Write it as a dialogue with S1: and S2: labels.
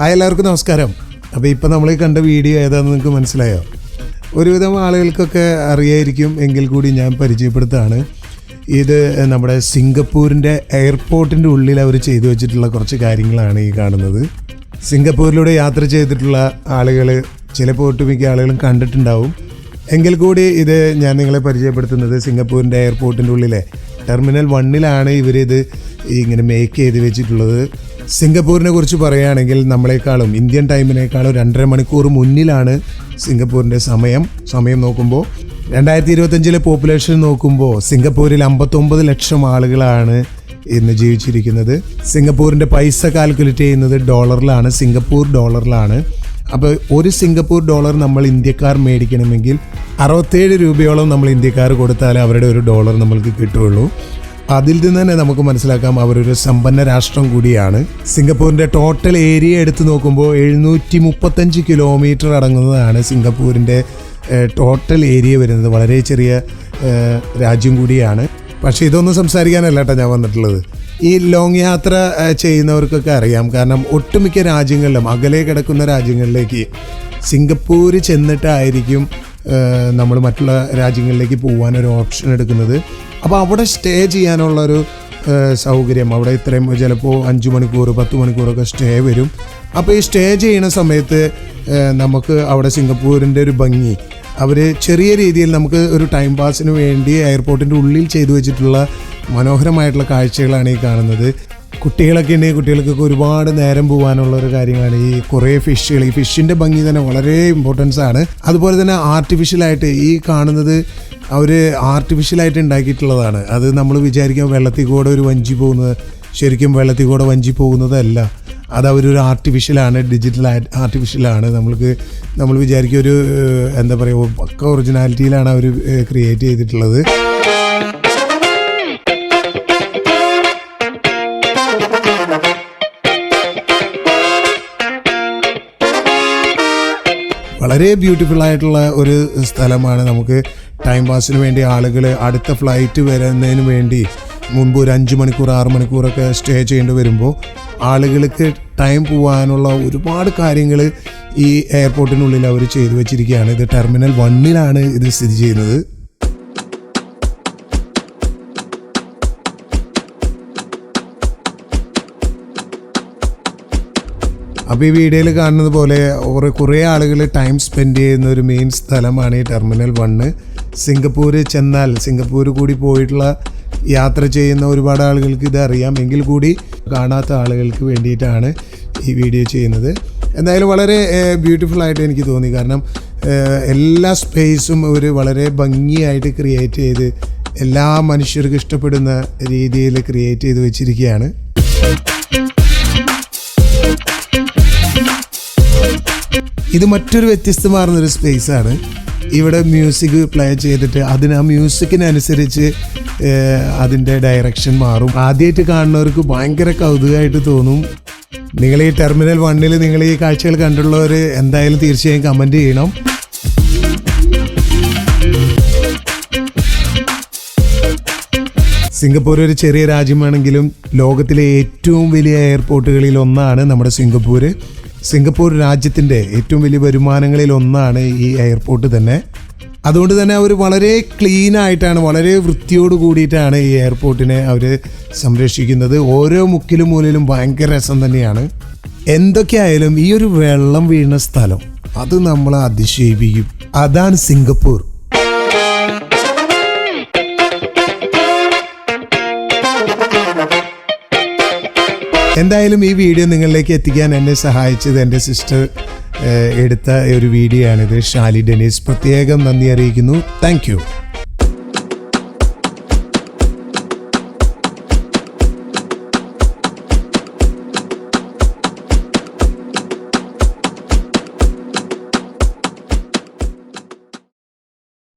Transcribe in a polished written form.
S1: Hi എല്ലാവർക്കും നമസ്കാരം. അപ്പോൾ ഇപ്പോൾ നമ്മൾ കണ്ട വീഡിയോ ഏതാണെന്ന് നിങ്ങൾക്ക് മനസ്സിലായോ? ഒരുവിധം ആളുകൾക്കൊക്കെ അറിയായിരിക്കും, എങ്കിൽ കൂടി ഞാൻ പരിചയപ്പെടുത്താണ്. ഇത് നമ്മുടെ സിംഗപ്പൂരിൻ്റെ എയർപോർട്ടിൻ്റെ ഉള്ളിൽ അവർ ചെയ്തു വെച്ചിട്ടുള്ള കുറച്ച് കാര്യങ്ങളാണ് ഈ കാണുന്നത്. സിംഗപ്പൂരിലൂടെ യാത്ര ചെയ്തിട്ടുള്ള ആളുകൾ ചിലപ്പോൾ ഒട്ടുമിക്ക ആളുകളും കണ്ടിട്ടുണ്ടാവും. എങ്കിൽ കൂടി ഇത് ഞാൻ നിങ്ങളെ പരിചയപ്പെടുത്തുന്നത് സിംഗപ്പൂരിൻ്റെ എയർപോർട്ടിൻ്റെ ഉള്ളിലെ ടെർമിനൽ 1 ഇവരിത് ഇങ്ങനെ മേക്ക് ചെയ്ത് വെച്ചിട്ടുള്ളത്. സിംഗപ്പൂരിനെ കുറിച്ച് പറയുകയാണെങ്കിൽ നമ്മളെക്കാളും ഇന്ത്യൻ ടൈമിനേക്കാളും 2.5 മണിക്കൂർ മുന്നിലാണ് സിംഗപ്പൂരിൻ്റെ സമയം നോക്കുമ്പോൾ. 2025 പോപ്പുലേഷൻ നോക്കുമ്പോൾ സിംഗപ്പൂരിൽ 59 ലക്ഷം ആളുകളാണ് ഇന്ന് ജീവിച്ചിരിക്കുന്നത്. സിംഗപ്പൂരിൻ്റെ പൈസ കാൽക്കുലേറ്റ് ചെയ്യുന്നത് ഡോളറിലാണ്, സിംഗപ്പൂർ ഡോളറിലാണ്. അപ്പോൾ ഒരു സിംഗപ്പൂർ ഡോളർ നമ്മൾ ഇന്ത്യക്കാർ മേടിക്കണമെങ്കിൽ 67 രൂപയോളം നമ്മൾ ഇന്ത്യക്കാർ കൊടുത്താൽ അവരുടെ ഒരു ഡോളർ നമ്മൾക്ക് കിട്ടുകയുള്ളൂ. അതിൽ നിന്ന് തന്നെ നമുക്ക് മനസ്സിലാക്കാം അവരൊരു സമ്പന്ന രാഷ്ട്രം കൂടിയാണ്. സിംഗപ്പൂരിൻ്റെ ടോട്ടൽ ഏരിയ എടുത്ത് നോക്കുമ്പോൾ 735 കിലോമീറ്റർ അടങ്ങുന്നതാണ് സിംഗപ്പൂരിൻ്റെ ടോട്ടൽ ഏരിയ വരുന്നത്. വളരെ ചെറിയ രാജ്യം കൂടിയാണ്. പക്ഷേ ഇതൊന്നും സംസാരിക്കാനല്ല കേട്ടോ ഞാൻ വന്നിട്ടുള്ളത്. ഈ ലോങ് യാത്ര ചെയ്യുന്നവർക്കൊക്കെ അറിയാം. കാരണം ഒട്ടുമിക്ക രാജ്യങ്ങളിലും അകലെ കിടക്കുന്ന രാജ്യങ്ങളിലേക്ക് സിംഗപ്പൂർ ചെന്നിട്ടായിരിക്കും നമ്മൾ മറ്റുള്ള രാജ്യങ്ങളിലേക്ക് പോകാനൊരു ഓപ്ഷൻ എടുക്കുന്നത്. അപ്പോൾ അവിടെ സ്റ്റേ ചെയ്യാനുള്ളൊരു സൗകര്യം, അവിടെ ഇത്രയും ചിലപ്പോൾ 5 മണിക്കൂർ 10 മണിക്കൂറൊക്കെ സ്റ്റേ വരും. അപ്പോൾ ഈ സ്റ്റേ ചെയ്യുന്ന സമയത്ത് നമുക്ക് അവിടെ സിംഗപ്പൂരിൻ്റെ ഒരു ഭംഗി അവർ ചെറിയ രീതിയിൽ നമുക്ക് ഒരു ടൈം പാസിന് വേണ്ടി എയർപോർട്ടിൻ്റെ ഉള്ളിൽ ചെയ്തു വെച്ചിട്ടുള്ള മനോഹരമായിട്ടുള്ള കാഴ്ചകളാണ് ഈ കാണുന്നത്. കുട്ടികളൊക്കെ ഉണ്ടെങ്കിൽ കുട്ടികൾക്കൊക്കെ ഒരുപാട് നേരം പോകാനുള്ള ഒരു കാര്യങ്ങളാണ് ഈ കുറേ ഫിഷുകൾ. ഈ ഫിഷിൻ്റെ ഭംഗി തന്നെ വളരെ ഇമ്പോർട്ടൻസ് ആണ്. അതുപോലെ തന്നെ ആർട്ടിഫിഷ്യലായിട്ട് ഈ കാണുന്നത് അവർ ആർട്ടിഫിഷ്യലായിട്ട് ഉണ്ടാക്കിയിട്ടുള്ളതാണ്. അത് നമ്മൾ വിചാരിക്കാം വെള്ളത്തിൽ കൂടെ ഒരു വഞ്ചി പോകുന്നത്, ശരിക്കും വെള്ളത്തിൽ കൂടെ വഞ്ചി പോകുന്നതല്ല. അത് അവരൊരു ആർട്ടിഫിഷ്യലാണ്, ഡിജിറ്റൽ ആർട്ടിഫിഷ്യലാണ്. നമ്മൾ വിചാരിക്കും ഒരു എന്താ പറയുക പക്ക ഒറിജിനാലിറ്റിയിലാണ് അവർ ക്രിയേറ്റ് ചെയ്തിട്ടുള്ളത്. വളരെ ബ്യൂട്ടിഫുൾ ആയിട്ടുള്ള ഒരു സ്ഥലമാണ്. നമുക്ക് ടൈം പാസിന് വേണ്ടി ആളുകൾ അടുത്ത ഫ്ലൈറ്റ് വരുന്നതിന് വേണ്ടി മുൻപ് ഒരു 5 മണിക്കൂർ 6 മണിക്കൂറൊക്കെ സ്റ്റേ ചെയ്യേണ്ടി വരുമ്പോൾ ആളുകൾക്ക് ടൈം പോകാനുള്ള ഒരുപാട് കാര്യങ്ങൾ ഈ എയർപോർട്ടിനുള്ളിൽ അവർ ചെയ്തു വെച്ചിരിക്കുകയാണ്. ഇത് ടെർമിനൽ 1 ഇത് സ്ഥിതി ചെയ്യുന്നത്. അപ്പോൾ ഈ വീഡിയോയിൽ കാണുന്നത് പോലെ കുറേ ആളുകൾ ടൈം സ്പെൻഡ് ചെയ്യുന്ന ഒരു മെയിൻ സ്ഥലമാണ് ഈ ടെർമിനൽ 1. സിംഗപ്പൂർ ചെന്നാൽ സിംഗപ്പൂർ കൂടി പോയിട്ടുള്ള യാത്ര ചെയ്യുന്ന ഒരുപാട് ആളുകൾക്ക് ഇത് അറിയാം. എങ്കിൽ കൂടി കാണാത്ത ആളുകൾക്ക് വേണ്ടിയിട്ടാണ് ഈ വീഡിയോ ചെയ്യുന്നത്. എന്തായാലും വളരെ ബ്യൂട്ടിഫുൾ ആയിട്ട് എനിക്ക് തോന്നി. കാരണം എല്ലാ സ്പേസും ഒരു വളരെ ഭംഗിയായിട്ട് ക്രിയേറ്റ് ചെയ്ത് എല്ലാ മനുഷ്യർക്കും ഇഷ്ടപ്പെടുന്ന രീതിയിൽ ക്രിയേറ്റ് ചെയ്ത് വെച്ചിരിക്കുകയാണ്. ഇത് മറ്റൊരു വ്യത്യസ്തമാർന്നൊരു സ്പേസാണ്. ഇവിടെ മ്യൂസിക് പ്ലേ ചെയ്തിട്ട് ആ മ്യൂസിക്കിനനുസരിച്ച് അതിൻ്റെ ഡയറക്ഷൻ മാറും. ആദ്യമായിട്ട് കാണുന്നവർക്ക് ഭയങ്കര കൗതുകമായിട്ട് തോന്നും. നിങ്ങൾ ഈ ടെർമിനൽ 1 നിങ്ങൾ ഈ കാഴ്ചകൾ കണ്ടുള്ളവർ എന്തായാലും തീർച്ചയായും കമൻറ്റ് ചെയ്യണം. സിംഗപ്പൂർ ഒരു ചെറിയ രാജ്യമാണെങ്കിലും ലോകത്തിലെ ഏറ്റവും വലിയ എയർപോർട്ടുകളിൽ ഒന്നാണ് നമ്മുടെ സിംഗപ്പൂർ രാജ്യത്തിൻ്റെ ഏറ്റവും വലിയ വരുമാനങ്ങളിൽ ഒന്നാണ് ഈ എയർപോർട്ട് തന്നെ. അതുകൊണ്ട് തന്നെ അവർ വളരെ ക്ലീൻ ആയിട്ടാണ്, വളരെ വൃത്തിയോട് കൂടിയിട്ടാണ് ഈ എയർപോർട്ടിനെ അവർ സംരക്ഷിക്കുന്നത്. ഓരോ മുക്കിലും മൂലയിലും ഭയങ്കര രസം തന്നെയാണ്. എന്തൊക്കെയായാലും ഈ ഒരു വെള്ളം വീഴുന്ന സ്ഥലം അത് നമ്മളെ അതിശയിപ്പിക്കും. അതാണ് സിംഗപ്പൂർ. എന്തായാലും ഈ വീഡിയോ നിങ്ങളിലേക്ക് എത്തിക്കാൻ എന്നെ സഹായിച്ചത് എൻ്റെ സിസ്റ്റർ എടുത്ത ഒരു വീഡിയോ ആണിത്. ഷാലി ഡെനീസ്. പ്രത്യേകം നന്ദി അറിയിക്കുന്നു. Thank you.